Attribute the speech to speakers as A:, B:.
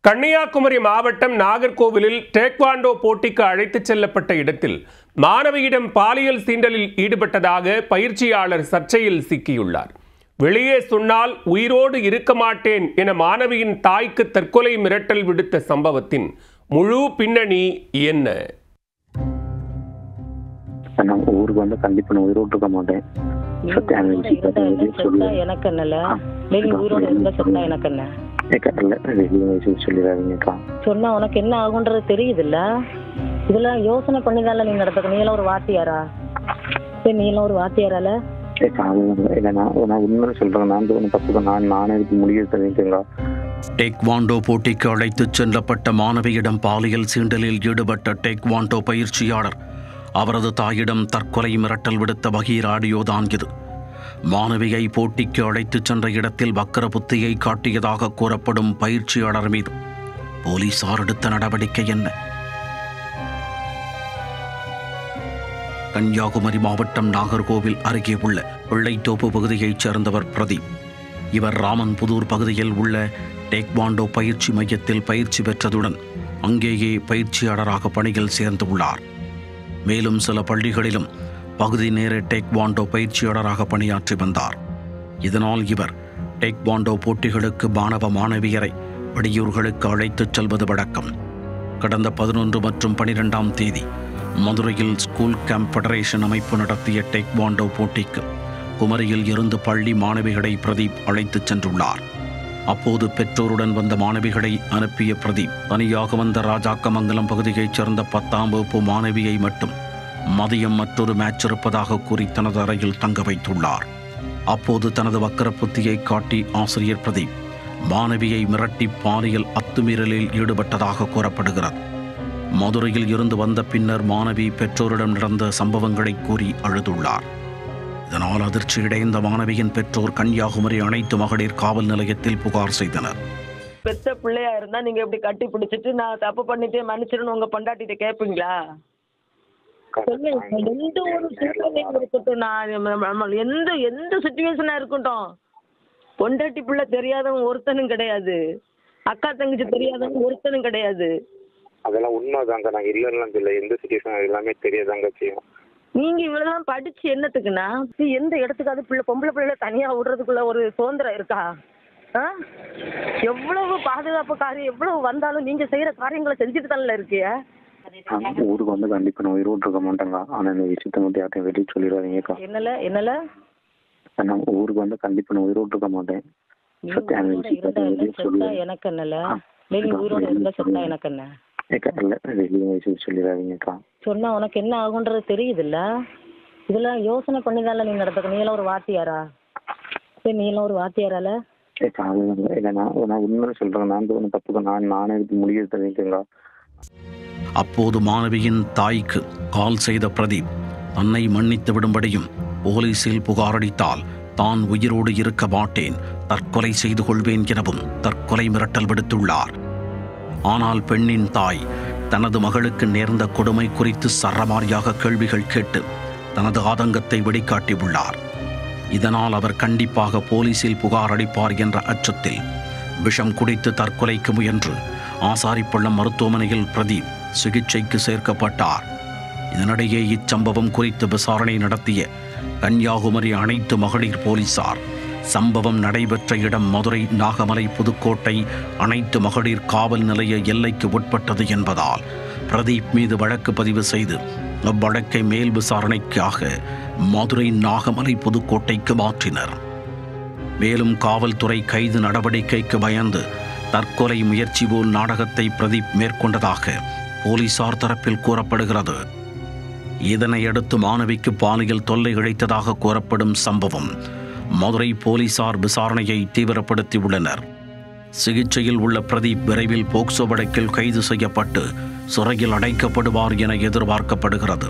A: கன்னியாகுமரி மாவட்டம் நாகர்கோவிலில் டேக்வாண்டோ போட்டிக்கு அழைத்துச் செல்லப்பட்ட இடத்தில் மாணவியிடம் பாலியல் சீண்டலில் ஈடுபட்டதாக பயிற்சியாளர் சர்ச்சையில் சிக்கியுள்ளார். வெளியே சொன்னால் உயிரோடு இருக்க மாட்டேன் என மாணவியின் தாய்க்கு தற்கொலை மிரட்டல் விடுத்த சம்பவத்தின் முழு பின்னணி என்ன?
B: ஊருக்கு வந்து கண்டிப்பா நான் உயிரோடு இருக்க மாட்டேன்.
C: சொன்னா உனக்கு என்ன ஆகுன்றது தெரியுதுல்ல. இதெல்லாம் யோசனை பண்ணிதான்ல நீ நடத்துக்க. நீ எல்லாம் ஒரு வாத்தியாரா? சரி, நீ எல்லாம் ஒரு வாத்தியாரால?
D: டேக்வாண்டோ போட்டிக்கு அழைத்துச் செல்லப்பட்ட மாணவியிடம் பாலியல் சீண்டலில் ஈடுபட்ட டேக்வாண்டோ பயிற்சியாளர் அவரது தாயிடம் தற்கொலை மிரட்டல் விடுத்த பகீர் ஆடியோதான் இது. மாணவியை போட்டிக்கு அழைத்துச் சென்ற இடத்தில் வக்கர புத்தியை காட்டியதாக கூறப்படும் பயிற்சியாளர் மீது போலீசார் எடுத்த நடவடிக்கை என்ன? கன்னியாகுமரி மாவட்டம் நாகர்கோவில் அருகே உள்ள பிள்ளைத்தோப்பு பகுதியைச் சேர்ந்தவர் பிரதீப். இவர் ராமன்புதூர் பகுதியில் உள்ள டேக்வாண்டோ பயிற்சி மையத்தில் பயிற்சி பெற்றதுடன் அங்கேயே பயிற்சியாளராக பணியில் சேர்ந்துள்ளார். மேலும் சில பள்ளிகளிலும் பகுதி நேர டேக்வாண்டோ பயிற்சியாளராக பணியாற்றி வந்தார். இதனால் இவர் டேக்வாண்டோ போட்டிகளுக்கு மாணவ மாணவியரை வெளியூர்களுக்கு அழைத்துச் செல்வது வழக்கம். கடந்த 11 மற்றும் 12ஆம் தேதி மதுரையில் ஸ்கூல் கேம்ப் ஃபெடரேஷன் அமைப்பு நடத்திய டேக்வாண்டோ போட்டிக்கு குமரியில் இருந்து பள்ளி மாணவிகளை பிரதீப் அழைத்துச் சென்றுள்ளார். அப்போது பெற்றோருடன் வந்த மாணவிகளை அனுப்பிய பிரதீப் தனியாக வந்த ராஜாக்கமங்கலம் பகுதியைச் சேர்ந்த 10ஆம் வகுப்பு மாணவியை மட்டும் மதியம் மற்றொரு மேட்ச் இருப்பதாக கூறி தனது அறையில் தங்க வைத்துள்ளார். அப்போது தனது வக்கர புத்தியை காட்டி ஆசிரியர் பிரதீப் மாணவியை மிரட்டி பாலியல் அத்துமீறலில் ஈடுபட்டதாக கூறப்படுகிறது. மதுரையில் இருந்து வந்த பின்னர் மாணவி பெற்றோரிடம் நடந்த சம்பவங்களை கூறி அழுதுள்ளார். இதனால் அதிர்ச்சியடைந்த மாணவியின் பெற்றோர் கன்னியாகுமரி அனைத்து மகளிர் காவல் நிலையத்தில் புகார் செய்தனர்.
C: பெத்த பிள்ளையா இருந்தா நீங்க இப்படி கட்டி பிடிச்சிட்டு நான் தப்பு பண்ணிட்டே மன்னிச்சிடணும் உங்க பொண்டாட்டிட்ட கேட்பீங்களா? எந்த ஒரு சூழ்நிலையும் இருக்கட்டும், நான் எந்த சுச்சுவேஷனா இருக்கட்டும், பொண்டாட்டி பிள்ளை தெரியாதவன் ஒருத்தனும் கிடையாது, அக்கா தங்கச்சி தெரியாதவன் ஒருத்தனும் கிடையாது.
B: அதெல்லாம் உண்மைதாங்க. நாங்க இல்லைன்னா இல்லை, எந்த சுச்சுவேஷன் எல்லாமே தெரியாதாங்க செய்யும்.
C: நீங்க இவ்வளவுதான் படிச்சு என்னத்துக்குன்னா எந்த இடத்துக்காவது பிள்ளை பொம்பளை பிள்ளைல தனியா விடுறதுக்குள்ள ஒரு சுதந்திரம் இருக்கா? எவ்வளவு பாதுகாப்பு காரியம் எவ்வளவு வந்தாலும் நீங்க செய்யற காரியங்களை செஞ்சுட்டு தானே இருக்கிய.
B: ஊருக்கு வந்து கண்டிப்பா நான் உயிரோடு இருக்க மாட்டேங்க. ஆனா இந்த விஷயத்த மட்டும் யார்ட்டையும் வெளியே சொல்லிடாதீங்கக்கா.
C: என்னல
B: ஊருக்கு வந்து கண்டிப்பா நான் உயிரோடு இருக்க மாட்டேன்.
C: எனக்கு என்னல நீ உயிரோட இருந்தா சொன்னா எனக்கு என்ன? சொன்னா உனக்கு என்ன ஆகுன்றது தெரியுதுல்ல. இதெல்லாம் யோசனை பண்ணிதான்ல நீ நடத்துக்க. நீ எல்லாம் ஒரு வாத்தியாரா? சரி, நீ எல்லாம் ஒரு வாத்தியாரால?
B: உண்மையை சொல்றேன். நான் தப்புக்கு நானே முடிவு தெரிவிக்கங்க.
D: அப்போது மாணவியின் தாய்க்கு கால் செய்த பிரதீப் தன்னை மன்னித்து விடும்படியும் போலீசில் புகாரளித்தால் தான் உயிரோடு இருக்க மாட்டேன், தற்கொலை செய்து கொள்வேன் எனவும் தற்கொலை மிரட்டல் விடுத்துள்ளார். ஆனால் பெண்ணின் தாய் தனது மகளுக்கு நேர்ந்த கொடுமை குறித்து சரமாரியாக கேள்விகள் கேட்டு தனது ஆதங்கத்தை வெளிக்காட்டியுள்ளார். இதனால் அவர் கண்டிப்பாக போலீசில் புகார் அளிப்பார் என்ற அச்சத்தில் விஷம் குடித்து தற்கொலைக்கு முயன்று ஆசாரிப்பள்ளம் மருத்துவமனையில் பிரதீப் சிகிச்சைக்கு சேர்க்கப்பட்டார். இதனிடையே இச்சம்பவம் குறித்து விசாரணை நடத்திய கன்னியாகுமரி அனைத்து மகளிர் போலீசார் சம்பவம் நடைபெற்ற இடம் மதுரை நாகமலை புதுக்கோட்டை அனைத்து மகளிர் காவல் நிலைய எல்லைக்கு உட்பட்டது என்பதால் பிரதீப் மீது வழக்கு பதிவு செய்து அவ்வழக்கை மேல் விசாரணைக்காக மதுரை நாகமலை புதுக்கோட்டைக்கு மாற்றினர். மேலும் காவல்துறை கைது நடவடிக்கைக்கு பயந்து தற்கொலை முயற்சி போல் நாடகத்தை பிரதீப் மேற்கொண்டதாக போலீசார் தரப்பில் கூறப்படுகிறது. இதனையடுத்து மாணவிக்கு பாலியல் தொல்லை இழைத்ததாக கூறப்படும் சம்பவம் மதுரை போலீசார் விசாரணையை தீவிரப்படுத்தியுள்ளனர். சிகிச்சையில் உள்ள பிரதீப் விரைவில் போக்சோ வழக்கில் கைது செய்யப்பட்டு சிறையில் அடைக்கப்படுவார் என எதிர்பார்க்கப்படுகிறது.